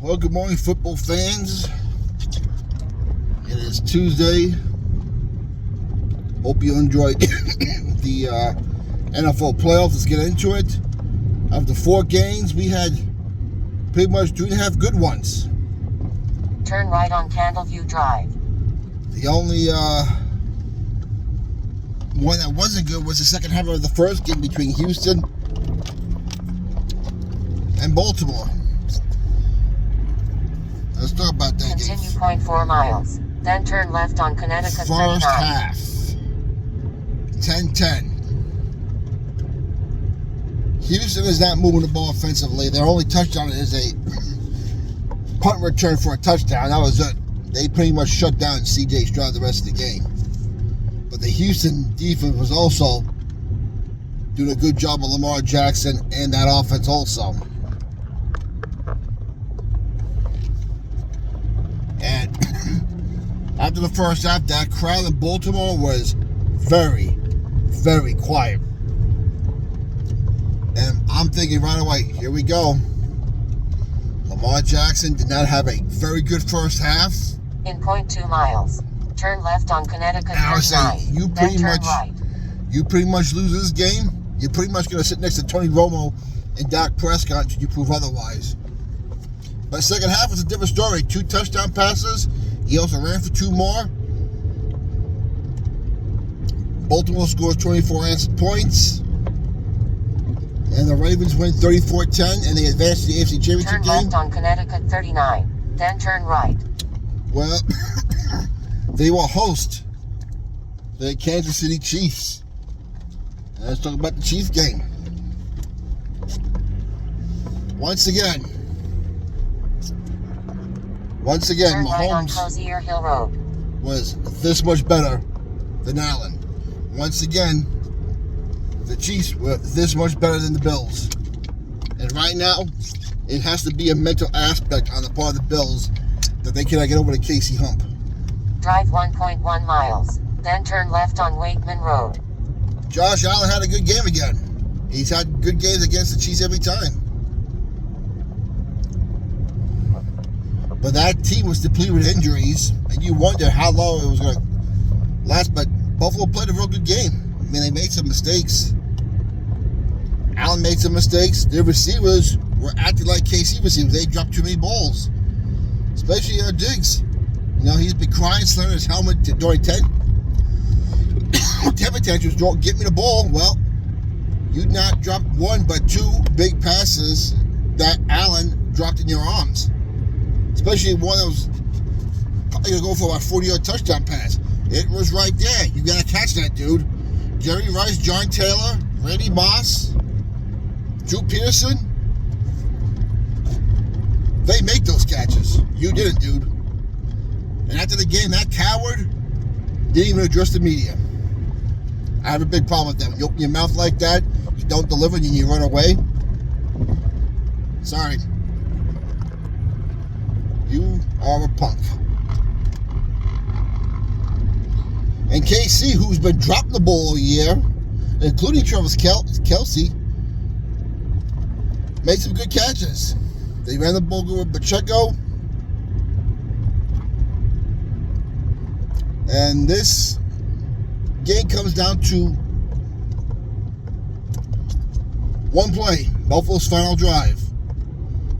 Well, good morning, football fans. It is Tuesday. Hope you enjoyed the NFL playoffs. Let's get into it. Of the 4 games, we had pretty much 2.5 good ones. Turn right on Candleview Drive. The only one that wasn't good was the second half of the first game between Houston and Baltimore. Let's talk about that game. Continue 0.4 miles. Then turn left on Connecticut 39. First half. 10-10. Houston is not moving the ball offensively. Their only touchdown is a punt return for a touchdown. That was it. They pretty much shut down C.J. Stroud the rest of the game. But the Houston defense was also doing a good job of Lamar Jackson and that offense also. And after the first half, that crowd in Baltimore was very, very quiet. And I'm thinking right away, here we go. Lamar Jackson did not have a very good first half. In 0.2 miles. Turn left on Connecticut 39. And I was saying, you right. pretty much lose this game. You're pretty much going to sit next to Tony Romo and Dak Prescott until you prove otherwise. But second half was a different story. 2 touchdown passes. He also ran for 2 more. Baltimore scores 24 answered points. And the Ravens win 34-10, and they advance to the AFC Championship game. Turn left on Connecticut 39. Then turn right. Well, they will host the Kansas City Chiefs. And let's talk about the Chiefs game. Once again, turn right on Mahomes Cozier Hill Road. Was this much better than Allen. Once again, the Chiefs were this much better than the Bills. And right now, it has to be a mental aspect on the part of the Bills that they cannot get over the Casey hump. Drive 1.1 miles. Then turn left on Wakeman Road. Josh Allen had a good game again. He's had good games against the Chiefs every time. But that team was depleted with injuries, and you wonder how long it was going to last. But Buffalo played a real good game. I mean, they made some mistakes. Allen made some mistakes. Their receivers were acting like KC receivers. They dropped too many balls, especially Diggs. You know, he's been crying, slamming his helmet during temper tantrums. Don't get me the ball. Well, you not dropped 1 but 2 big passes that Allen dropped in your arms. Especially one that was probably going to go for about a 40-yard touchdown pass. It was right there. You got to catch that, dude. Jerry Rice, John Taylor, Randy Moss, Drew Pearson. They make those catches. You didn't, dude. And after the game, that coward didn't even address the media. I have a big problem with that. When you open your mouth like that, you don't deliver, and you run away. Sorry. You are a punk. And KC, who's been dropping the ball all year, including Travis Kelce, made some good catches. They ran the ball good with Pacheco. And this game comes down to one play, Buffalo's final drive.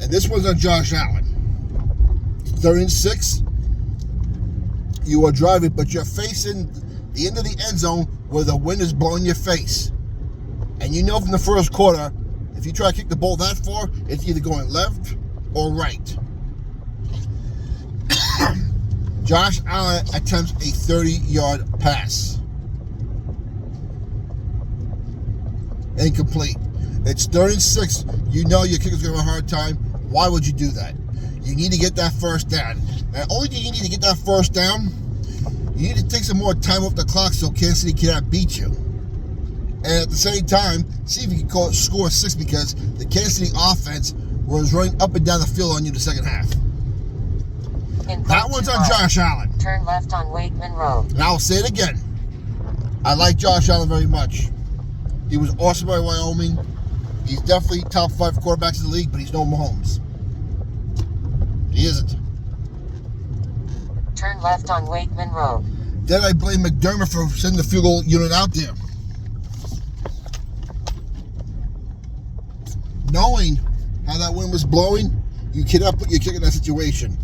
And this one's on Josh Allen. 3rd and 6. You are driving, but you're facing the end of the end zone where the wind is blowing your face. And you know from the first quarter, if you try to kick the ball that far, it's either going left or right. Josh Allen attempts a 30-yard pass. Incomplete. It's 3rd and 6. You know your kicker's going to have a hard time. Why would you do that? You need to get that first down. And only thing you need to get that first down, you need to take some more time off the clock so Kansas City cannot beat you. And at the same time, see if you can score 6, because the Kansas City offense was running up and down the field on you the second half. That one's on Josh Allen. Turn left on Wakeman Road. And I'll say it again. I like Josh Allen very much. He was awesome by Wyoming. He's definitely top 5 quarterbacks in the league, but he's no Mahomes. He isn't. Turn left on Wakeman Road. Then I blame McDermott for sending the field goal unit out there. Knowing how that wind was blowing, you cannot put your kicker in that situation.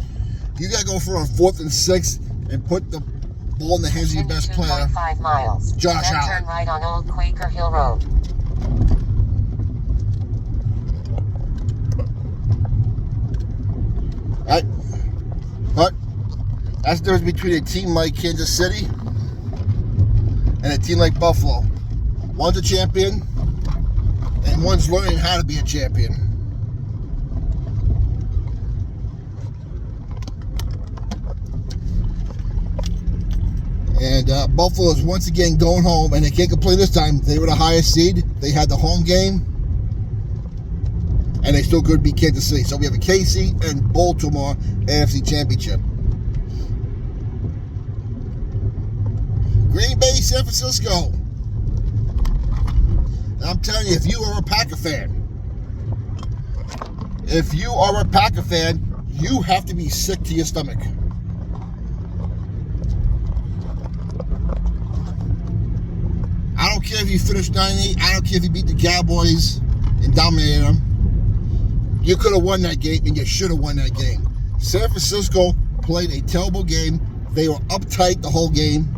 You got to go for a 4th and 6 and put the ball in the hands of your best player, 2.5 miles. Josh then Allen. Turn right on Old Quaker Hill Road. Right? But that's the difference between a team like Kansas City and a team like Buffalo. One's a champion, and one's learning how to be a champion. And Buffalo is once again going home, and they can't complain this time. They were the highest seed. They had the home game, and they still could beat Kansas City. So we have a KC and Baltimore AFC Championship. Green Bay, San Francisco. And I'm telling you, if you are a Packer fan, you have to be sick to your stomach. I don't care if you finished 9-8. I don't care if you beat the Cowboys and dominated them. You could have won that game, and you should have won that game. San Francisco played a terrible game. They were uptight the whole game.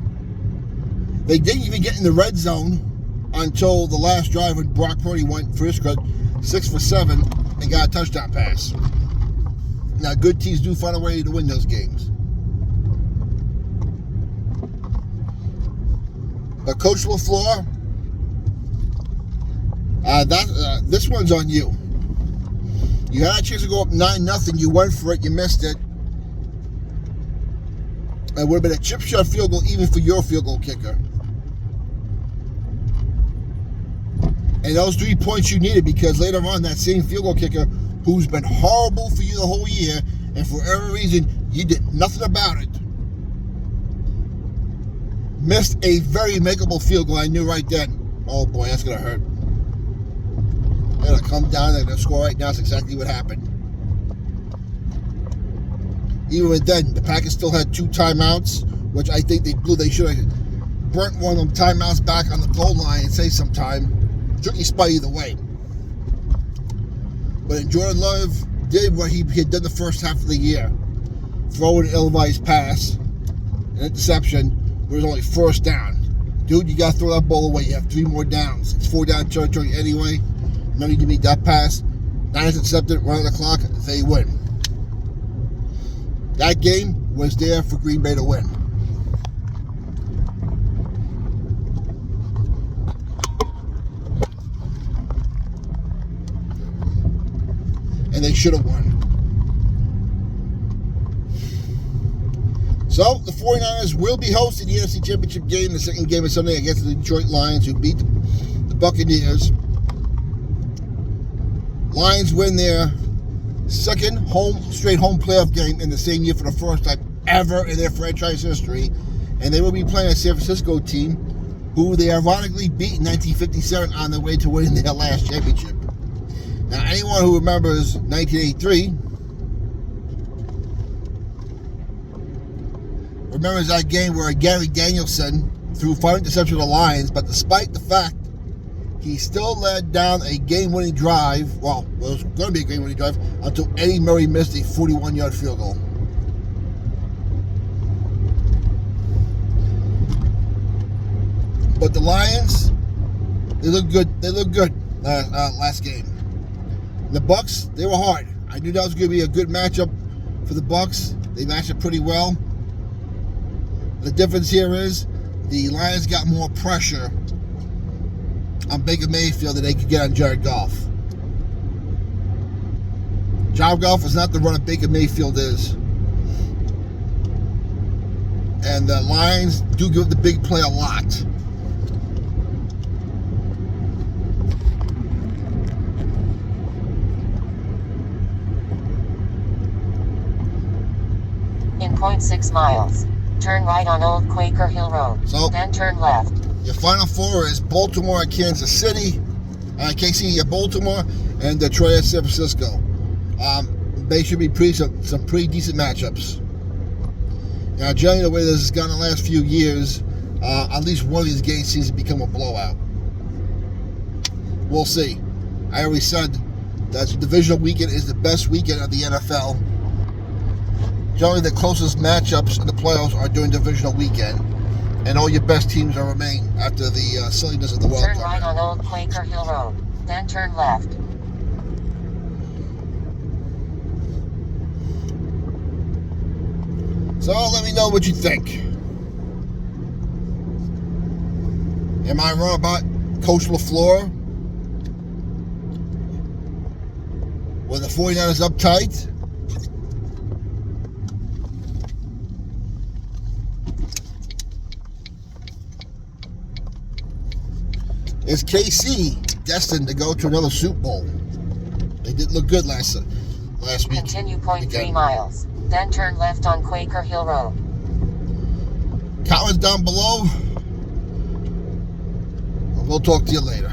They didn't even get in the red zone until the last drive when Brock Purdy went for his cut 6 for 7 and got a touchdown pass. Now, good teams do find a way to win those games. But Coach LaFleur, this one's on you. You had a chance to go up 9-0. You went for it. You missed it. It would have been a chip shot field goal even for your field goal kicker. And those 3 points you needed, because later on that same field goal kicker, who's been horrible for you the whole year, and for every reason you did nothing about it, missed a very makeable field goal. I knew right then, oh boy, that's going to hurt. They're going to come down, they're going to score right now. That's exactly what happened. Even then, the Packers still had 2 timeouts, which I think they blew. They should have burnt one of them timeouts back on the goal line and saved some time. Tricky spot either way. But Jordan Love did what he had done the first half of the year. Throw an ill-advised pass, an interception, where it was only 1st down. Dude, you got to throw that ball away. You have 3 more downs. It's 4 down territory anyway. No need to make that pass. 9 is accepted, run on the clock, they win. That game was there for Green Bay to win. And they should have won. So, the 49ers will be hosting the NFC Championship game, the second game of Sunday against the Detroit Lions, who beat the Buccaneers. Lions win their second straight home playoff game in the same year for the first time ever in their franchise history. And they will be playing a San Francisco team who they ironically beat in 1957 on their way to winning their last championship. Now, anyone who remembers 1983 remembers that game where Gary Danielson threw 5 interceptions to the Lions, but despite the fact he still led down a game-winning drive, well, it was going to be a game-winning drive, until Eddie Murray missed a 41-yard field goal. But the Lions, they look good. They look good last game. The Bucs, they were hard. I knew that was going to be a good matchup for the Bucs. They matched up pretty well. The difference here is the Lions got more pressure on Baker Mayfield than they could get on Jared Goff. Jared Goff is not the runner Baker Mayfield is. And the Lions do give the big play a lot. In 0.6 miles, turn right on Old Quaker Hill Road, then turn left. Your final 4 is Baltimore at Kansas City, KC at Baltimore, and Detroit at San Francisco. They should be some pretty decent matchups. Now, generally, the way this has gone the last few years, at least one of these games seems to become a blowout. We'll see. I already said that the divisional weekend is the best weekend of the NFL. Generally, the closest matchups in the playoffs are during divisional weekend, and all your best teams are remain after the silliness of the World Cup. Turn right on Old Quaker Hill Road, then turn left. So let me know what you think. Am I wrong about Coach LaFleur? Were the 49ers uptight? Is KC destined to go to another Super Bowl? They did look good last week. Continue 0.3 miles. Then turn left on Quaker Hill Road. Comments down below. We'll talk to you later.